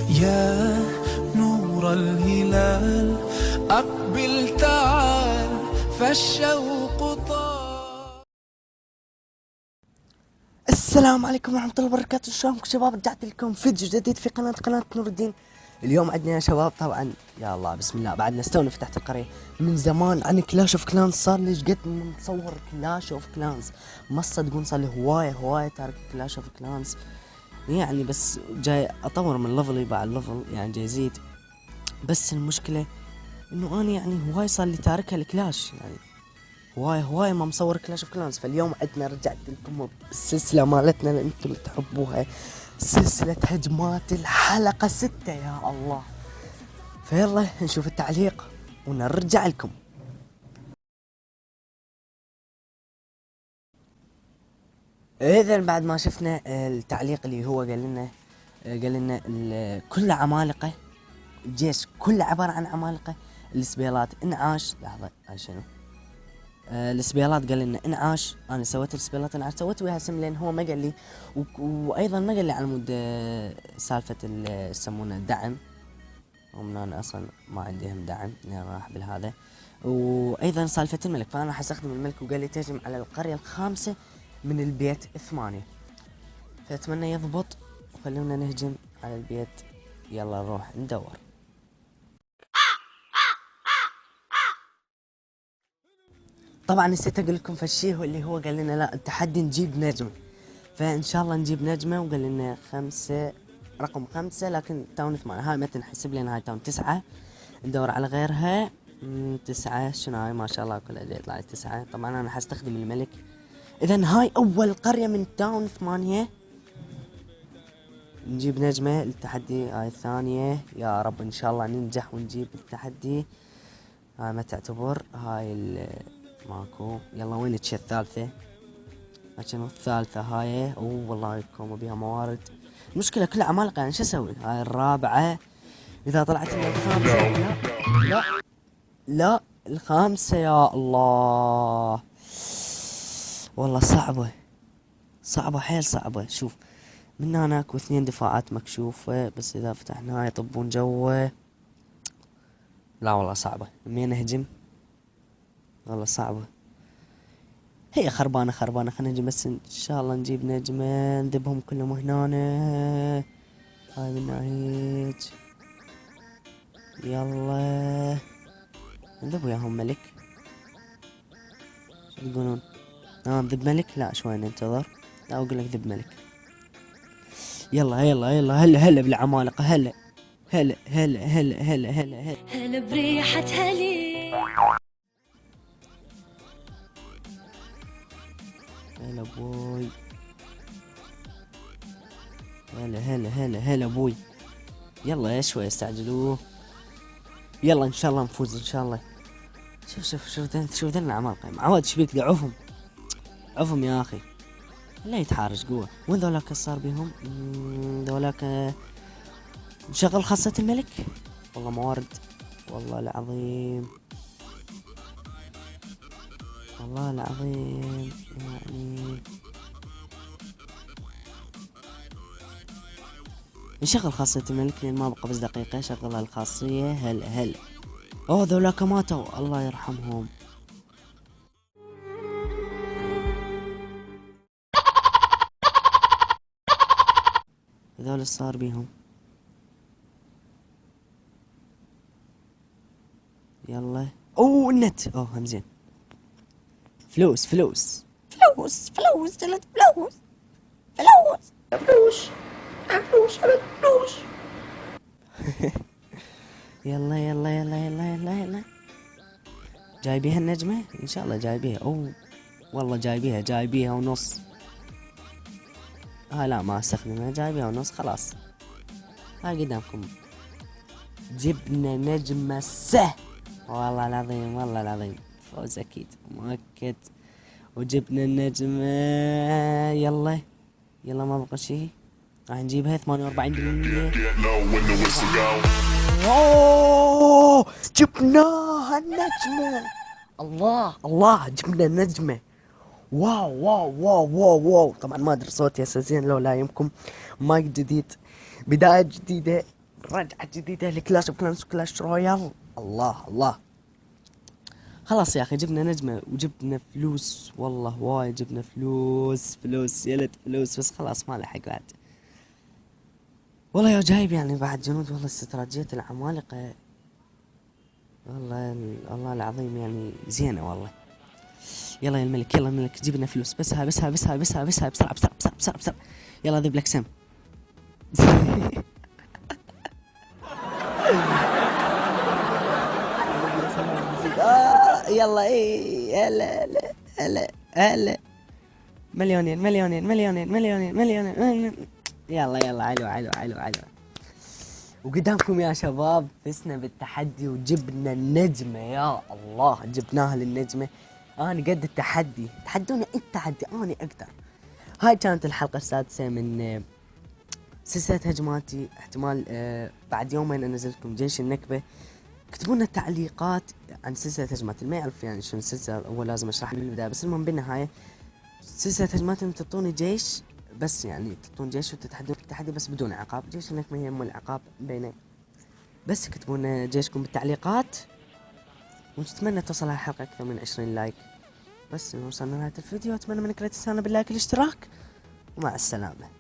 يا نور الهلال أقبل تعال فالشوق طال. السلام عليكم ورحمة الله وبركاته. شلونكم شباب؟ رجعت لكم فيديو جديد في قناة نور الدين. اليوم عندنا يا شباب طبعا يا الله بسم الله، بعدنا استونا فتحت القرية من زمان عن كلاش اوف كلانز. صار لي قد مصور كلاش اوف كلانز، ما تصدقون صار لي هواية تارك كلاش اوف كلانز يعني، بس جاي اطور من ليفلي بعد ليفل يعني جاي يزيد. بس المشكلة انه انا يعني هواي صار لي تاركها الكلاش يعني هواي ما مصور كلاش اوف كلانز. فاليوم عدنا رجعت لكم بالسلسلة مالتنا اللي انتم تحبوها، سلسلة هجمات الحلقة 6 يا الله. فيلا نشوف التعليق ونرجع لكم. اذا بعد ما شفنا التعليق اللي هو قال لنا كل عمالقة الجيش كله عبارة عن عمالقة، السبيلات انعاش. لحظة هاي شنو؟ السبيلات قال لنا انعاش، انا سويت السبيلات انعاش، سويت وياها سم لان هو ما قال لي، وايضا ما قال لي على مود سالفة يسمونه الدعم، هم انا اصلا ما عندهم دعم لان راح بالهذا. وايضا سالفة الملك، فانا راح استخدم الملك وقال لي تهجم على القرية الخامسة من البيت 8، فاتمنى يضبط وخلونا نهجم على البيت. يلا نروح ندور. طبعا نسيت اقول لكم فالشيء اللي هو قال لنا لا التحدي نجيب نجمة، فان شاء الله نجيب نجمة. وقال لنا 5 رقم 5 لكن تاون 8، هاي ما تنحسب لنا، هاي تاون 9 ندور على غيرها. 9 شنو هاي؟ ما شاء الله كلها يطلع لي 9. طبعا انا حستخدم الملك. اذا هاي اول قرية من تاون 8 نجيب نجمة. التحدي هاي الثانية، يا رب ان شاء الله ننجح ونجيب التحدي. هاي ما تعتبر، هاي ماكو. يلا وين الثالثة؟ عشان الثالثة هاي والله كومو بيها موارد. المشكلة كلها عمالقة يعني شو اسوي؟ هاي الرابعة. اذا طلعت لنا الخامسة لا لا الخامسة يا الله والله صعبة حيل صعبة. شوف من هنا اكو 2 دفاعات مكشوفة، بس اذا فتحناها يطبون جوه. لا والله صعبة، منين نهجم؟ والله صعبة، هي خربانة خلينا نجي بس ان شاء الله نجيب نجمة نذبهم كلهم هنا. هاي من هيك يلا نذب وياهم ملك. شو تقولون؟ نذب ملك؟ لا شوي ننتظر. لا اقول لك ذب ملك. يلا هلا بالعمالقة، هلا بريحة هلي. هلا بوي، هلا بوي. يلا يا شوي استعجلوه. يلا ان شاء الله نفوز ان شاء الله. شوف ذن العمالقة معود شبيك عفهم يا اخي، لا يتحارش قوة. وين ذولاك صار بيهم؟ ذولاك نشغل خاصة الملك. والله موارد، والله العظيم يعني نشغل خاصية الملك لين ما بقى بس دقيقة. شغل الخاصية. هلا اوه ذولاك ماتوا الله يرحمهم. هذول صار بيهم. يلا اوه النت اوه همزين. فلوس جلت فلوس. يلا جايبيها النجمة ان شاء الله جايبيها. اوه والله جايبيها ونص. لا ما استخدمها، جايبيها ونص خلاص. هاي قدامكم جبنا نجمة والله العظيم فوز اكيد مؤكد. وجبنا النجمة. يلا ما بقى شيء، راح نجيبها 48%. اوه جبناها النجمة. الله جبنا النجمة. واو. طبعا ما ادري صوتي اساسيا لو لا يمكم. مايك جديد، بداية جديدة، رجعة جديدة لكلاش اوف كلانس وكلاش رويال. الله الله. خلاص يا اخي جبنا نجمة وجبنا فلوس، والله وايد جبنا فلوس يا ليت فلوس، بس خلاص ما لحق بعد. والله يا جايب يعني بعد جنود، والله استراتيجية العمالقة والله الله العظيم يعني زينة والله. يلا يا الملك، يلا الملك جيب لنا فلوس، بسها بسرعة بسرعة. يلا ذيب لك سم. يلا ايه هلا مليونين. يلا علو. وقدامكم يا شباب فزنا بالتحدي وجبنا النجمة، يا الله جبناها للنجمة. انا قد التحدي، تحدوني انت تحدي انا اقدر. هاي كانت الحلقة السادسة من سلسلة هجماتي. احتمال بعد يومين انزل لكم جيش النكبة. اكتبوا لنا التعليقات عن سلسلة هجمات، اللي ما يعرف يعني شنو السلسلة اول لازم اشرح له بالبداية، بس المهم بالنهاية سلسلة هجمات انتم تعطوني جيش، بس يعني تعطون جيش وتتحدون التحدي بس بدون عقاب. جيش النكبة يهمه العقاب بينه، بس اكتبوا لنا جيشكم بالتعليقات، ونتمنى توصل هالحلقة اكثر من 20 لايك. بس وصلنا لنهاية الفيديو، اتمنى منك لا تنسانا باللايك والاشتراك، ومع السلامة.